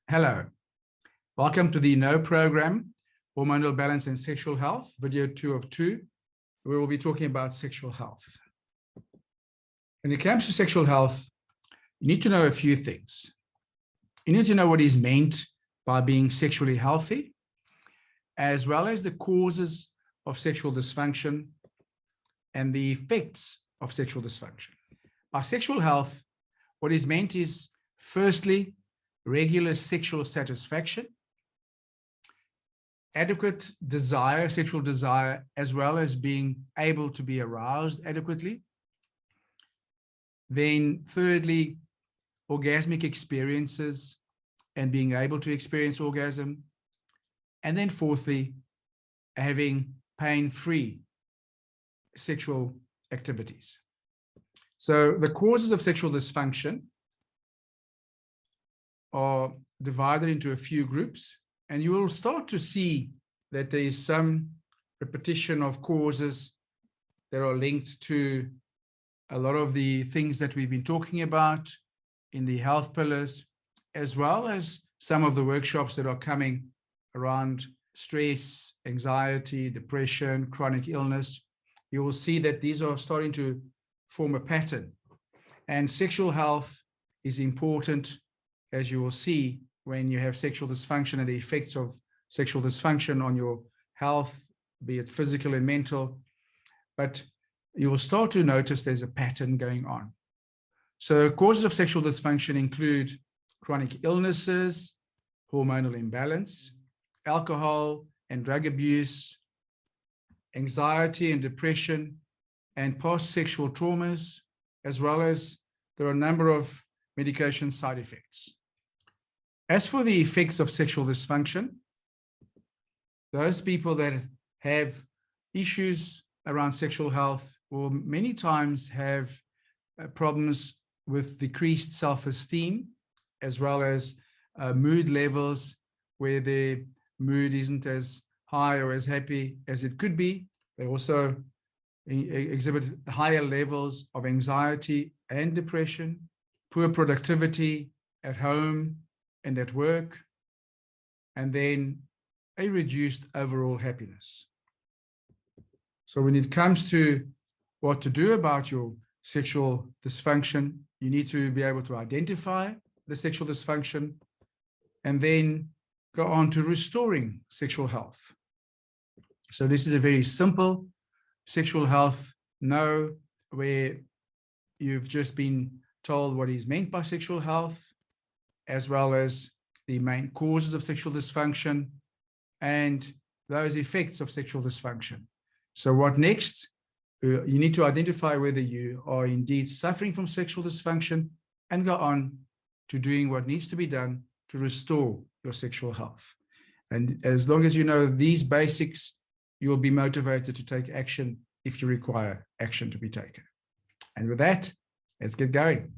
Hello, welcome to the KNOW program, Hormonal Balance and Sexual Health, video 2 of 2. We will be talking about sexual health. When it comes to sexual health, you need to know a few things. You need to know what is meant by being sexually healthy, as well as the causes of sexual dysfunction and the effects of sexual dysfunction. By sexual health, what is meant is, firstly, regular sexual satisfaction, adequate desire, sexual desire, as well as being able to be aroused adequately. Then thirdly, orgasmic experiences and being able to experience orgasm. And then fourthly, having pain-free sexual activities. So the causes of sexual dysfunction are divided into a few groups, and you will start to see that there is some repetition of causes that are linked to a lot of the things that we've been talking about in the health pillars, as well as some of the workshops that are coming around stress, anxiety, depression, chronic illness. You will see that these are starting to form a pattern, and sexual health is important, as you will see when you have sexual dysfunction and the effects of sexual dysfunction on your health, be it physical and mental. But you will start to notice there's a pattern going on. So causes of sexual dysfunction include chronic illnesses, hormonal imbalance, alcohol and drug abuse, anxiety and depression, and past sexual traumas, as well as there are a number of medication side effects. As for the effects of sexual dysfunction, those people that have issues around sexual health will many times have problems with decreased self-esteem, as well as mood levels where their mood isn't as high or as happy as it could be. They also exhibit higher levels of anxiety and depression, poor productivity at home and at work, and then a reduced overall happiness. So when it comes to what to do about your sexual dysfunction, you need to be able to identify the sexual dysfunction and then go on to restoring sexual health. So this is a very simple sexual health know, where you've just been told what is meant by sexual health, as well as the main causes of sexual dysfunction and those effects of sexual dysfunction. So what next? You need to identify whether you are indeed suffering from sexual dysfunction and go on to doing what needs to be done to restore your sexual health. And as long as you know these basics, you will be motivated to take action if you require action to be taken. And with that, let's get going.